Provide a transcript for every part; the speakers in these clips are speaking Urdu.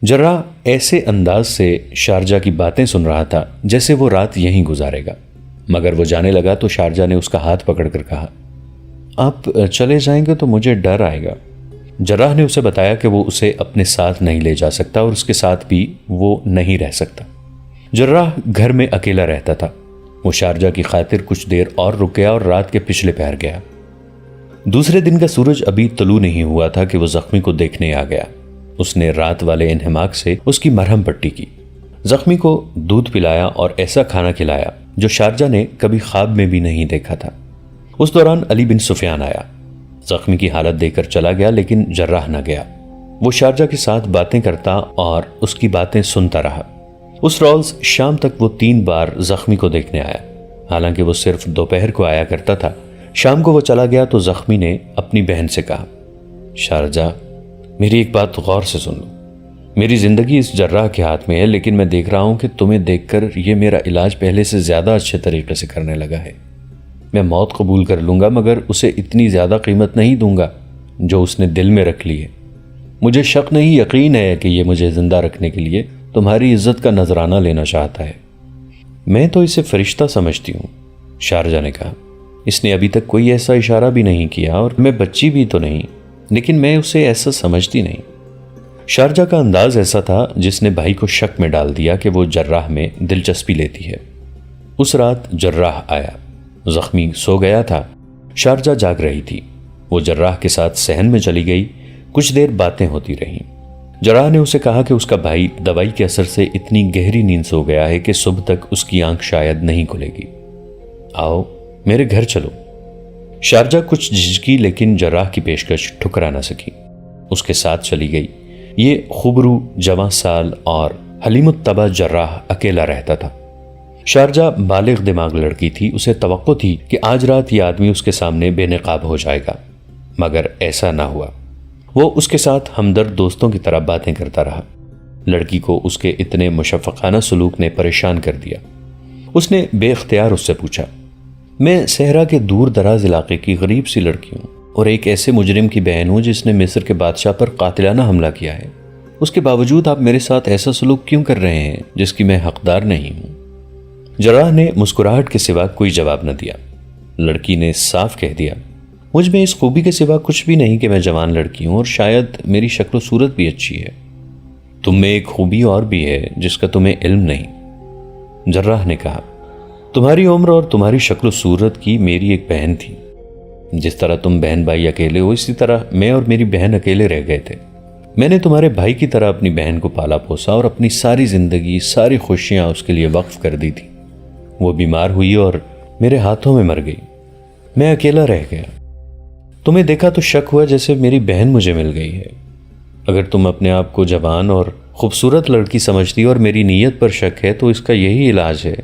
جراح ایسے انداز سے شارجہ کی باتیں سن رہا تھا جیسے وہ رات یہیں گزارے گا، مگر وہ جانے لگا تو شارجہ نے اس کا ہاتھ پکڑ کر کہا، آپ چلے جائیں گے تو مجھے ڈر آئے گا۔ جراح نے اسے بتایا کہ وہ اسے اپنے ساتھ نہیں لے جا سکتا اور اس کے ساتھ بھی وہ نہیں رہ سکتا۔ جراح گھر میں اکیلا رہتا تھا۔ وہ شارجہ کی خاطر کچھ دیر اور رک گیا اور رات کے پچھلے پہر گیا۔ دوسرے دن کا سورج ابھی طلوع نہیں ہوا تھا کہ وہ زخمی کو دیکھنے آ گیا۔ اس نے رات والے انہماک سے اس کی مرہم پٹی کی، زخمی کو دودھ پلایا اور ایسا کھانا کھلایا جو شارجہ نے کبھی خواب میں بھی نہیں دیکھا تھا۔ اس دوران علی بن سفیان آیا، زخمی کی حالت دیکھ کر چلا گیا لیکن جراح نہ گیا۔ وہ شارجہ کے ساتھ باتیں کرتا اور اس کی باتیں سنتا رہا۔ اس روز شام تک وہ 3 بار زخمی کو دیکھنے آیا، حالانکہ وہ صرف دوپہر کو آیا کرتا تھا۔ شام کو وہ چلا گیا تو زخمی نے اپنی بہن سے کہا، شارجہ میری ایک بات غور سے سن لو، میری زندگی اس جراح کے ہاتھ میں ہے، لیکن میں دیکھ رہا ہوں کہ تمہیں دیکھ کر یہ میرا علاج پہلے سے زیادہ اچھے طریقے سے کرنے لگا ہے۔ میں موت قبول کر لوں گا مگر اسے اتنی زیادہ قیمت نہیں دوں گا جو اس نے دل میں رکھ لی ہے۔ مجھے شک نہیں، یقین ہے کہ یہ مجھے زندہ رکھنے کے لیے تمہاری عزت کا نذرانہ لینا چاہتا ہے۔ میں تو اسے فرشتہ سمجھتی ہوں، شارجہ نے کہا۔ اس نے ابھی تک کوئی ایسا اشارہ بھی نہیں کیا اور میں بچی بھی تو نہیں، لیکن میں اسے ایسا سمجھتی نہیں۔ شارجہ کا انداز ایسا تھا جس نے بھائی کو شک میں ڈال دیا کہ وہ جراح میں دلچسپی لیتی ہے۔ اس رات جراح آیا، زخمی سو گیا تھا، شارجہ جاگ رہی تھی۔ وہ جراح کے ساتھ صحن میں چلی گئی، کچھ دیر باتیں ہوتی رہیں۔ جراح نے اسے کہا کہ اس کا بھائی دوائی کے اثر سے اتنی گہری نیند سو گیا ہے کہ صبح تک اس کی آنکھ شاید نہیں کھلے گی، آؤ میرے گھر چلو۔ شارجہ کچھ جھجکی لیکن جراح کی پیشکش ٹھکرا نہ سکی، اس کے ساتھ چلی گئی۔ یہ خوبرو، جوان سال اور حلیم الطبع جراح اکیلا رہتا تھا۔ شارجہ بالغ دماغ لڑکی تھی، اسے توقع تھی کہ آج رات یہ آدمی اس کے سامنے بے نقاب ہو جائے گا، مگر ایسا نہ ہوا۔ وہ اس کے ساتھ ہمدرد دوستوں کی طرح باتیں کرتا رہا۔ لڑکی کو اس کے اتنے مشفقانہ سلوک نے پریشان کر دیا۔ اس نے بے اختیار اس سے پوچھا، میں صحرا کے دور دراز علاقے کی غریب سی لڑکی ہوں اور ایک ایسے مجرم کی بہن ہوں جس نے مصر کے بادشاہ پر قاتلانہ حملہ کیا ہے، اس کے باوجود آپ میرے ساتھ ایسا سلوک کیوں کر رہے ہیں جس کی میں حقدار نہیں ہوں؟ جراح نے مسکراہٹ کے سوا کوئی جواب نہ دیا۔ لڑکی نے صاف کہہ دیا، مجھ میں اس خوبی کے سوا کچھ بھی نہیں کہ میں جوان لڑکی ہوں اور شاید میری شکل و صورت بھی اچھی ہے۔ تم میں ایک خوبی اور بھی ہے جس کا تمہیں علم نہیں۔ جراح نے کہا، تمہاری عمر اور تمہاری شکل و صورت کی میری ایک بہن تھی۔ جس طرح تم بہن بھائی اکیلے ہو، اسی طرح میں اور میری بہن اکیلے رہ گئے تھے۔ میں نے تمہارے بھائی کی طرح اپنی بہن کو پالا پوسا اور اپنی ساری زندگی، ساری خوشیاں اس کے لیے وقف کر دی تھی۔ وہ بیمار ہوئی اور میرے ہاتھوں میں مر گئی، میں اکیلا رہ گیا۔ تمہیں دیکھا تو شک ہوا جیسے میری بہن مجھے مل گئی ہے۔ اگر تم اپنے آپ کو جوان اور خوبصورت لڑکی سمجھتی اور میری نیت پر شک ہے تو اس کا یہی علاج ہے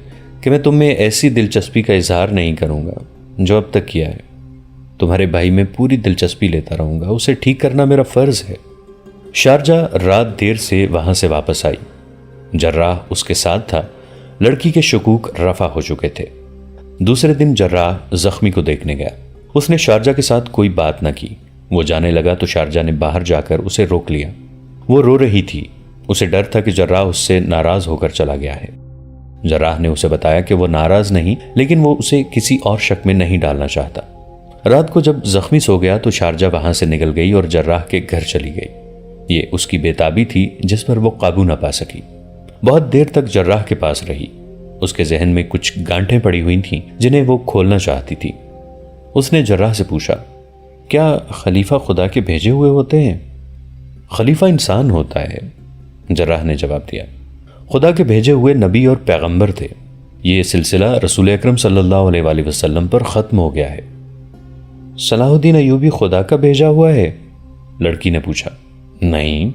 کہ میں تم میں ایسی دلچسپی کا اظہار نہیں کروں گا جو اب تک کیا ہے۔ تمہارے بھائی میں پوری دلچسپی لیتا رہوں گا، اسے ٹھیک کرنا میرا فرض ہے۔ شارجہ رات دیر سے وہاں سے واپس آئی۔ جراح اس کے ساتھ تھا۔ لڑکی کے شکوک رفع ہو چکے تھے۔ دوسرے دن جراح زخمی کو دیکھنے گیا۔ اس نے شارجہ کے ساتھ کوئی بات نہ کی۔ وہ جانے لگا تو شارجہ نے باہر جا کر اسے روک لیا۔ وہ رو رہی تھی، اسے ڈر تھا کہ جراح اس سے ناراض ہو کر چلا گیا ہے۔ جراح نے اسے بتایا کہ وہ ناراض نہیں، لیکن وہ اسے کسی اور شک میں نہیں ڈالنا چاہتا۔ رات کو جب زخمی سو گیا تو شارجہ وہاں سے نکل گئی اور جراح کے گھر چلی گئی۔ یہ اس کی بے تابی تھی جس پر وہ قابو نہ پا سکی۔ بہت دیر تک جراح کے پاس رہی۔ اس کے ذہن میں کچھ گانٹھیں پڑی ہوئی تھیں جنہیں وہ کھولنا چاہتی تھی۔ اس نے جراح سے پوچھا، کیا خلیفہ خدا کے بھیجے ہوئے ہوتے ہیں؟ خلیفہ انسان ہوتا ہے، جراح نے جواب دیا۔ خدا کے بھیجے ہوئے نبی اور پیغمبر تھے۔ یہ سلسلہ رسول اکرم صلی اللہ علیہ وآلہ وسلم پر ختم ہو گیا ہے۔ صلاح الدین ایوبی خدا کا بھیجا ہوا ہے؟ لڑکی نے پوچھا۔ نہیں،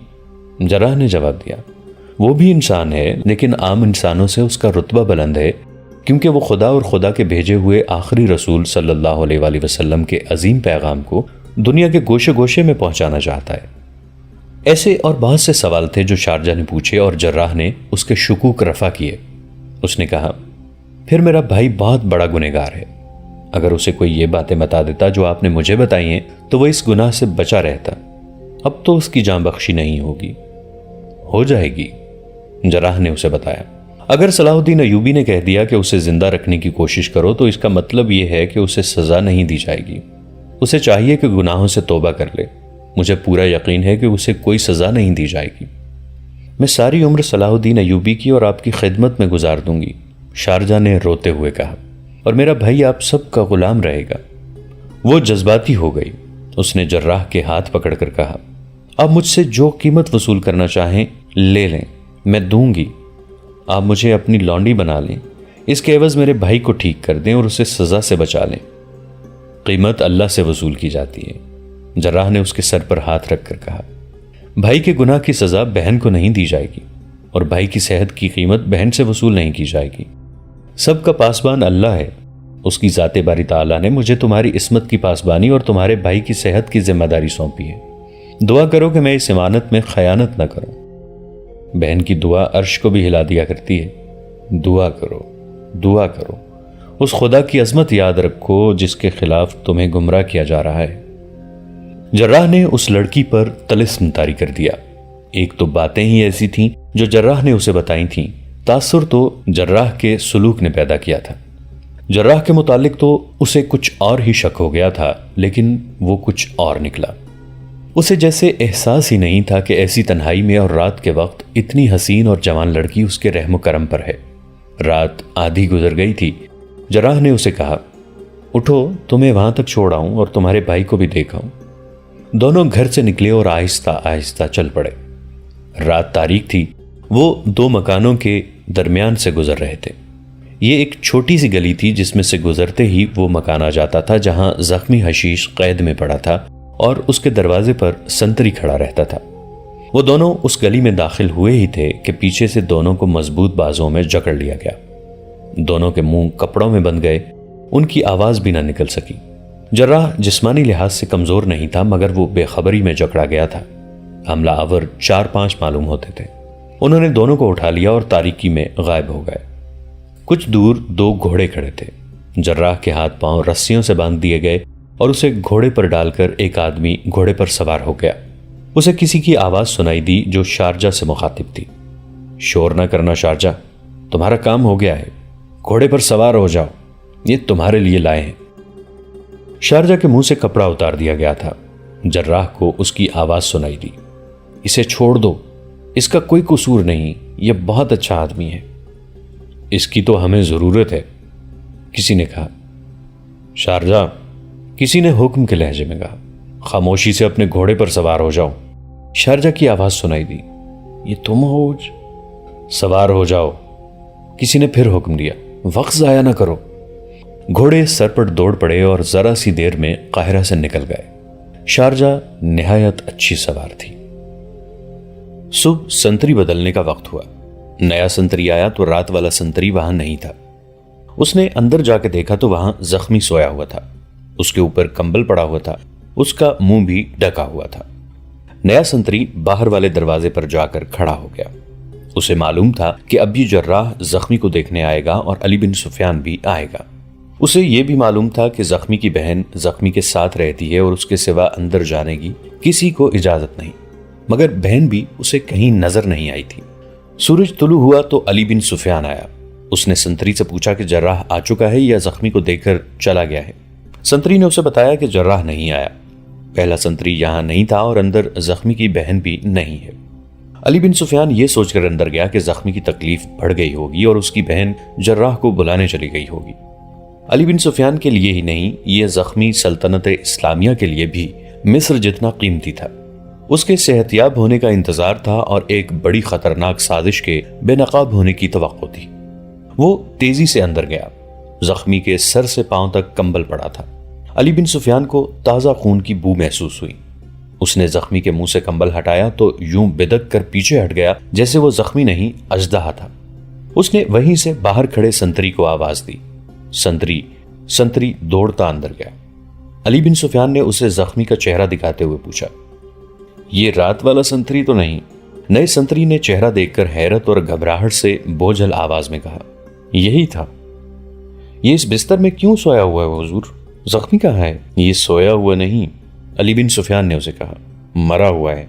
جراح نے جواب دیا، وہ بھی انسان ہے لیکن عام انسانوں سے اس کا رتبہ بلند ہے، کیونکہ وہ خدا اور خدا کے بھیجے ہوئے آخری رسول صلی اللہ علیہ وآلہ وسلم کے عظیم پیغام کو دنیا کے گوشے گوشے میں پہنچانا چاہتا ہے۔ ایسے اور بہت سے سوال تھے جو شارجہ نے پوچھے اور جراح نے اس کے شکوک رفع کیے۔ اس نے کہا، پھر میرا بھائی بہت بڑا گنہگار ہے۔ اگر اسے کوئی یہ باتیں بتا دیتا جو آپ نے مجھے بتائی ہیں تو وہ اس گناہ سے بچا رہتا۔ اب تو اس کی جان بخشی نہیں ہوگی۔ ہو جائے گی، جراح نے اسے بتایا۔ اگر صلاح الدین ایوبی نے کہہ دیا کہ اسے زندہ رکھنے کی کوشش کرو تو اس کا مطلب یہ ہے کہ اسے سزا نہیں دی جائے گی۔ اسے چاہیے کہ گناہوں سے توبہ کر لے۔ مجھے پورا یقین ہے کہ اسے کوئی سزا نہیں دی جائے گی۔ میں ساری عمر صلاح الدین ایوبی کی اور آپ کی خدمت میں گزار دوں گی، شارجہ نے روتے ہوئے کہا، اور میرا بھائی آپ سب کا غلام رہے گا۔ وہ جذباتی ہو گئی۔ اس نے جراح کے ہاتھ پکڑ کر کہا، آپ مجھ سے جو قیمت وصول کرنا چاہیں لے لیں، میں دوں گی۔ آپ مجھے اپنی لونڈی بنا لیں، اس کے عوض میرے بھائی کو ٹھیک کر دیں اور اسے سزا سے بچا لیں۔ قیمت اللہ سے وصول کی جاتی ہے، جراح نے اس کے سر پر ہاتھ رکھ کر کہا۔ بھائی کے گناہ کی سزا بہن کو نہیں دی جائے گی، اور بھائی کی صحت کی قیمت بہن سے وصول نہیں کی جائے گی۔ سب کا پاسبان اللہ ہے، اس کی ذات باری تعالیٰ نے مجھے تمہاری عصمت کی پاسبانی اور تمہارے بھائی کی صحت کی ذمہ داری سونپی ہے۔ دعا کرو کہ میں اس امانت میں خیانت نہ کروں۔ بہن کی دعا عرش کو بھی ہلا دیا کرتی ہے۔ دعا کرو، دعا کرو، اس خدا کی عظمت یاد رکھو جس کے خلاف تمہیں گمراہ کیا جا رہا ہے۔ جراح نے اس لڑکی پر طلسم طاری کر دیا۔ ایک تو باتیں ہی ایسی تھیں جو جراح نے اسے بتائی تھیں، تاثر تو جراح کے سلوک نے پیدا کیا تھا۔ جراح کے متعلق تو اسے کچھ اور ہی شک ہو گیا تھا، لیکن وہ کچھ اور نکلا۔ اسے جیسے احساس ہی نہیں تھا کہ ایسی تنہائی میں اور رات کے وقت اتنی حسین اور جوان لڑکی اس کے رحم و کرم پر ہے۔ رات آدھی گزر گئی تھی۔ جراح نے اسے کہا، اٹھو، تمہیں وہاں تک چھوڑ آؤں اور تمہارے بھائی کو بھی دیکھاؤں۔ دونوں گھر سے نکلے اور آہستہ آہستہ چل پڑے۔ رات تاریک تھی۔ وہ دو مکانوں کے درمیان سے گزر رہے تھے۔ یہ ایک چھوٹی سی گلی تھی جس میں سے گزرتے ہی وہ مکان آ جاتا تھا جہاں زخمی حشیش قید میں پڑا تھا اور اس کے دروازے پر سنتری کھڑا رہتا تھا۔ وہ دونوں اس گلی میں داخل ہوئے ہی تھے کہ پیچھے سے دونوں کو مضبوط بازوں میں جکڑ لیا گیا۔ دونوں کے منہ کپڑوں میں بند گئے، ان کی آواز بھی نہ نکل سکی۔ جراح جسمانی لحاظ سے کمزور نہیں تھا، مگر وہ بے خبری میں جکڑا گیا تھا۔ حملہ آور 4-5 معلوم ہوتے تھے۔ انہوں نے دونوں کو اٹھا لیا اور تاریکی میں غائب ہو گئے۔ کچھ دور 2 گھوڑے کھڑے تھے۔ جراح کے ہاتھ پاؤں رسیوں سے باندھ دیے گئے اور اسے گھوڑے پر ڈال کر ایک آدمی گھوڑے پر سوار ہو گیا۔ اسے کسی کی آواز سنائی دی جو شارجہ سے مخاطب تھی۔ شور نہ کرنا شارجہ، تمہارا کام ہو گیا ہے، گھوڑے پر سوار ہو جاؤ، یہ تمہارے لیے لائے ہیں۔ شارجہ کے منہ سے کپڑا اتار دیا گیا تھا۔ جراح کو اس کی آواز سنائی دی، اسے چھوڑ دو، اس کا کوئی قصور نہیں، یہ بہت اچھا آدمی ہے۔ اس کی تو ہمیں ضرورت ہے، کسی نے کہا۔ شارجہ، کسی نے حکم کے لہجے میں کہا، خاموشی سے اپنے گھوڑے پر سوار ہو جاؤ۔ شارجہ کی آواز سنائی دی، یہ تم ہو؟ سوار ہو جاؤ، کسی نے پھر حکم دیا، وقت ضائع نہ کرو۔ گھوڑے سر پر دوڑ پڑے اور ذرا سی دیر میں قاہرہ سے نکل گئے۔ شارجہ نہایت اچھی سوار تھی۔ صبح سنتری بدلنے کا وقت ہوا۔ نیا سنتری آیا تو رات والا سنتری وہاں نہیں تھا۔ اس نے اندر جا کے دیکھا تو وہاں زخمی سویا ہوا تھا، اس کے اوپر کمبل پڑا ہوا تھا، اس کا منہ بھی ڈھکا ہوا تھا۔ نیا سنتری باہر والے دروازے پر جا کر کھڑا ہو گیا۔ اسے معلوم تھا کہ اب یہ جراح زخمی کو دیکھنے آئے گا اور علی بن سفیان بھی آئے گا۔ اسے یہ بھی معلوم تھا کہ زخمی کی بہن زخمی کے ساتھ رہتی ہے اور اس کے سوا اندر جانے کی کسی کو اجازت نہیں، مگر بہن بھی اسے کہیں نظر نہیں آئی تھی۔ سورج طلوع ہوا تو علی بن سفیان آیا۔ اس نے سنتری سے پوچھا کہ جراح آ چکا ہے یا زخمی کو دیکھ کر چلا گیا ہے۔ سنتری نے اسے بتایا کہ جراح نہیں آیا، پہلا سنتری یہاں نہیں تھا اور اندر زخمی کی بہن بھی نہیں ہے۔ علی بن سفیان یہ سوچ کر اندر گیا کہ زخمی کی تکلیف بڑھ گئی ہوگی اور اس کی بہن جراح کو بلانے چلی گئی ہوگی۔ علی بن سفیان کے لیے ہی نہیں، یہ زخمی سلطنت اسلامیہ کے لیے بھی مصر جتنا قیمتی تھا۔ اس کے صحت یاب ہونے کا انتظار تھا اور ایک بڑی خطرناک سازش کے بے نقاب ہونے کی توقع تھی۔ وہ تیزی سے اندر گیا۔ زخمی کے سر سے پاؤں تک کمبل پڑا تھا۔ علی بن سفیان کو تازہ خون کی بو محسوس ہوئی۔ اس نے زخمی کے منہ سے کمبل ہٹایا تو یوں بدک کر پیچھے ہٹ گیا جیسے وہ زخمی نہیں اژدہا تھا۔ اس نے وہیں سے باہر کھڑے سنتری کو آواز دی۔ سنتری دوڑتا اندر گیا۔ علی بن سفیان نے اسے زخمی کا چہرہ دکھاتے ہوئے پوچھا، یہ رات والا سنتری تو نہیں؟ نئے سنتری نے چہرہ دیکھ کر حیرت اور گھبراہٹ سے بوجھل آواز میں کہا، یہی تھا۔ یہ اس بستر میں کیوں سویا ہوا ہے حضور؟ زخمی کہاں ہے؟ یہ سویا ہوا نہیں، علی بن سفیان نے اسے کہا، مرا ہوا ہے۔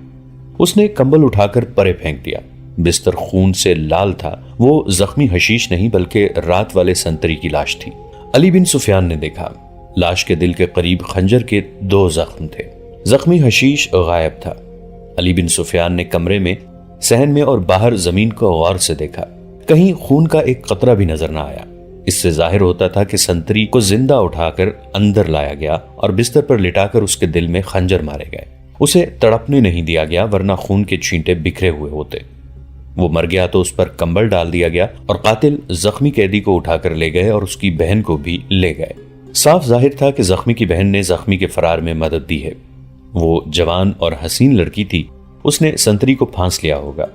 اس نے کمبل اٹھا کر پرے پھینک دیا۔ بستر خون سے لال تھا۔ وہ زخمی حشیش نہیں بلکہ رات والے سنتری کی لاش تھی۔ علی بن سفیان نے دیکھا، لاش کے دل کے قریب خنجر کے 2 زخم تھے۔ زخمی حشیش غائب تھا۔ علی بن سفیان نے کمرے میں، صحن میں اور باہر زمین کو غور سے دیکھا۔ کہیں خون کا ایک قطرہ بھی نظر نہ آیا۔ اس سے ظاہر ہوتا تھا کہ سنتری کو زندہ اٹھا کر اندر لایا گیا اور بستر پر لٹا کر اس کے دل میں خنجر مارے گئے۔ اسے تڑپنے نہیں دیا گیا ورنہ خون کے چھینٹے بکھرے ہوئے ہوتے۔ وہ مر گیا تو اس پر کمبل ڈال دیا گیا اور قاتل زخمی قیدی کو اٹھا کر لے گئے اور اس کی بہن کو بھی لے گئے۔ صاف ظاہر تھا کہ زخمی کی بہن نے زخمی کے فرار میں مدد دی ہے۔ وہ جوان اور حسین لڑکی تھی۔ اس نے سنتری کو پھانس لیا ہوگا،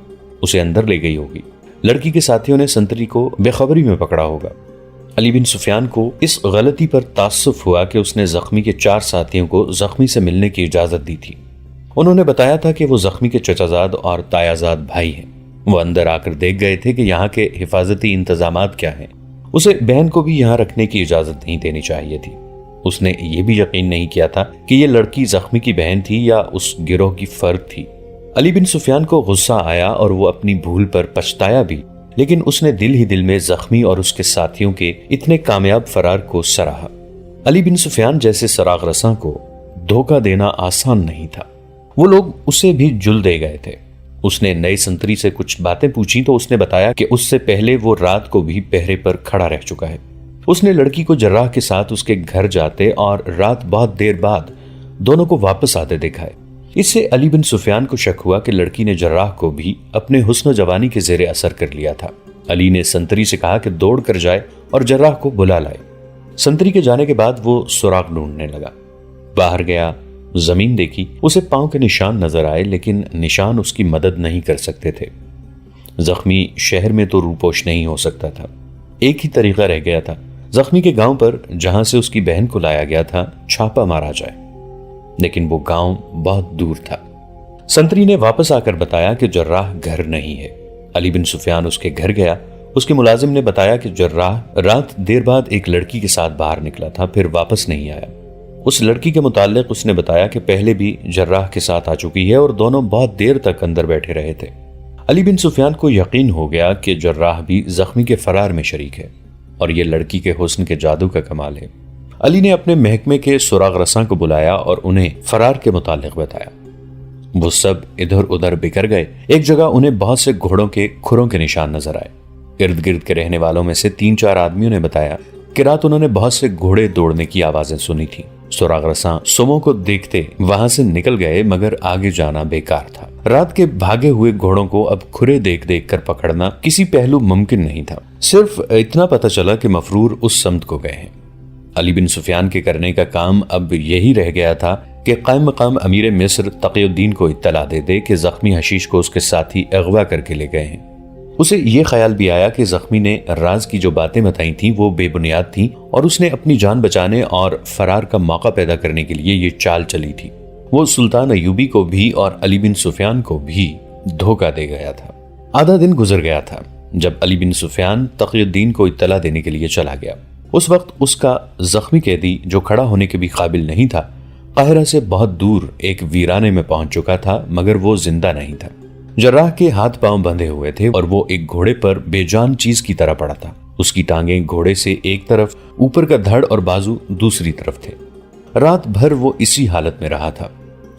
اسے اندر لے گئی ہوگی۔ لڑکی کے ساتھیوں نے سنتری کو بے خبری میں پکڑا ہوگا۔ علی بن سفیان کو اس غلطی پر تاسف ہوا کہ اس نے زخمی کے 4 ساتھیوں کو زخمی سے ملنے کی اجازت دی تھی۔ انہوں نے بتایا تھا کہ وہ زخمی کے چچا زاد اور تایا زاد بھائی ہیں۔ وہ اندر آ کر دیکھ گئے تھے کہ یہاں کے حفاظتی انتظامات کیا ہیں۔ اسے بہن کو بھی یہاں رکھنے کی اجازت نہیں دینی چاہیے تھی۔ اس نے یہ بھی یقین نہیں کیا تھا کہ یہ لڑکی زخمی کی بہن تھی یا اس گروہ کی فرد تھی۔ علی بن سفیان کو غصہ آیا اور وہ اپنی بھول پر پچھتایا بھی، لیکن اس نے دل ہی دل میں زخمی اور اس کے ساتھیوں کے اتنے کامیاب فرار کو سراہا۔ علی بن سفیان جیسے سراغ رساں کو دھوکہ دینا آسان نہیں تھا۔ وہ لوگ اسے بھی جل دے گئے تھے۔ اس نے نئے سنتری سے کچھ باتیں پوچھی تو اس نے بتایا کہ اس سے پہلے وہ رات کو بھی پہرے پر کھڑا رہ چکا ہے۔ اس نے لڑکی کو جراح کے ساتھ اس کے گھر جاتے اور رات بہت دیر بعد دونوں کو واپس آتے دیکھا ہے۔ اس سے علی بن سفیان کو شک ہوا کہ لڑکی نے جراح کو بھی اپنے حسن و جوانی کے زیر اثر کر لیا تھا۔ علی نے سنتری سے کہا کہ دوڑ کر جائے اور جراح کو بلا لائے۔ سنتری کے جانے کے بعد وہ سراغ ڈھونڈنے لگا۔ باہر گیا، زمین دیکھی، اسے پاؤں کے نشان نظر آئے لیکن نشان اس کی مدد نہیں کر سکتے تھے۔ زخمی شہر میں تو روپوش نہیں ہو سکتا تھا۔ ایک ہی طریقہ رہ گیا تھا، زخمی کے گاؤں پر جہاں سے اس کی بہن کو لایا گیا تھا چھاپا مارا جائے، لیکن وہ گاؤں بہت دور تھا۔ سنتری نے واپس آ کر بتایا کہ جراح گھر نہیں ہے۔ علی بن سفیان اس کے گھر گیا۔ اس کے ملازم نے بتایا کہ جراح رات دیر بعد ایک لڑکی کے ساتھ باہر نکلا تھا، پھر واپس نہیں آیا۔ اس لڑکی کے متعلق اس نے بتایا کہ پہلے بھی جراح کے ساتھ آ چکی ہے اور دونوں بہت دیر تک اندر بیٹھے رہے تھے۔ علی بن سفیان کو یقین ہو گیا کہ جراح بھی زخمی کے فرار میں شریک ہے اور یہ لڑکی کے حسن کے جادو کا کمال ہے۔ علی نے اپنے محکمے کے سراغ رساں کو بلایا اور انہیں فرار کے متعلق بتایا۔ وہ سب ادھر ادھر بکھر گئے۔ ایک جگہ انہیں بہت سے گھوڑوں کے کھروں کے نشان نظر آئے۔ ارد گرد کے رہنے والوں میں سے 3-4 آدمیوں نے بتایا کہ رات انہوں نے بہت سے گھوڑے دوڑنے کی آوازیں سنی تھی۔ سراغ رساں سموں کو دیکھتے وہاں سے نکل گئے مگر آگے جانا بیکار تھا۔ رات کے بھاگے ہوئے گھوڑوں کو اب کھرے دیکھ دیکھ کر پکڑنا کسی پہلو ممکن نہیں تھا۔ صرف اتنا پتہ چلا کہ مفرور اس سمت کو گئے ہیں۔ علی بن سفیان کے کرنے کا کام اب یہی رہ گیا تھا کہ قائم مقام امیر مصر تقی الدین کو اطلاع دے دے کہ زخمی حشیش کو اس کے ساتھی اغوا کر کے لے گئے ہیں۔ اسے یہ خیال بھی آیا کہ زخمی نے راز کی جو باتیں بتائی تھیں وہ بے بنیاد تھیں اور اس نے اپنی جان بچانے اور فرار کا موقع پیدا کرنے کے لیے یہ چال چلی تھی۔ وہ سلطان ایوبی کو بھی اور علی بن سفیان کو بھی دھوکہ دے گیا تھا۔ آدھا دن گزر گیا تھا جب علی بن سفیان تقی الدین کو اطلاع دینے کے لیے چلا گیا۔ اس وقت اس کا زخمی قیدی جو کھڑا ہونے کے بھی قابل نہیں تھا قاہرہ سے بہت دور ایک ویرانے میں پہنچ چکا تھا مگر وہ زندہ نہیں تھا۔ جراح کے ہاتھ پاؤں بندھے ہوئے تھے اور وہ ایک گھوڑے پر بے جان چیز کی طرح پڑا تھا۔ اس کی ٹانگیں گھوڑے سے ایک طرف، اوپر کا دھڑ اور بازو دوسری طرف تھے۔ رات بھر وہ اسی حالت میں رہا تھا۔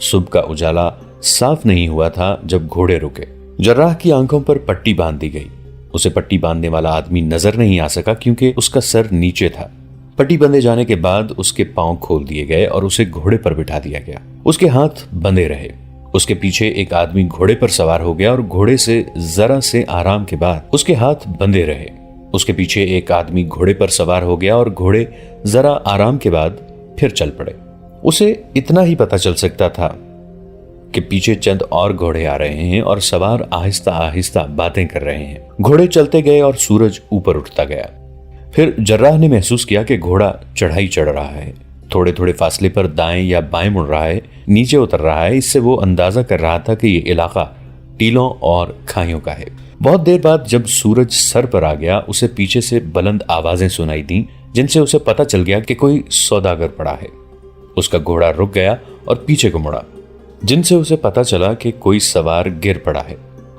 صبح کا اجالا صاف نہیں ہوا تھا جب گھوڑے رکے۔ جراح کی آنکھوں پر پٹی باندھ دی گئی۔ اسے پٹی باندھنے والا آدمی نظر نہیں آ سکا کیونکہ اس کا سر نیچے تھا۔ پٹی بندھے جانے کے بعد اس کے پاؤں کھول دیے گئے اور اسے گھوڑے پر بٹھا دیا گیا۔ اس کے ہاتھ بندھے رہے۔ اس کے پیچھے ایک آدمی گھوڑے پر سوار ہو گیا اور گھوڑے سے ذرا سے آرام کے بعد اس کے ہاتھ بندھے رہے۔ اس کے پیچھے ایک آدمی گھوڑے پر سوار ہو گیا اور گھوڑے ذرا آرام کے بعد پھر چل پڑے۔ اسے اتنا ہی پتہ چل سکتا تھا کہ پیچھے چند اور گھوڑے آ رہے ہیں اور سوار آہستہ آہستہ باتیں کر رہے ہیں۔ گھوڑے چلتے گئے اور سورج اوپر اٹھتا گیا۔ پھر جراح نے محسوس کیا کہ گھوڑا چڑھائی چڑھ رہا ہے، تھوڑے تھوڑے فاصلے پر دائیں یا بائیں مڑ رہا ہے، نیچے اتر رہا ہے۔ اس سے وہ اندازہ کر رہا تھا کہ یہ علاقہ ٹیلوں اور کھائیوں کا ہے۔ بہت دیر بعد جب سورج سر پر آ گیا اسے پیچھے سے بلند آوازیں سنائی دیں جن سے اسے پتہ چل گیا کہ کوئی سوداگر پڑا ہے۔ اس کا گھوڑا رک گیا اور پیچھے کو مڑا، جن سے اسے پتہ چلا کہ کوئی سوار گر پڑا ہے۔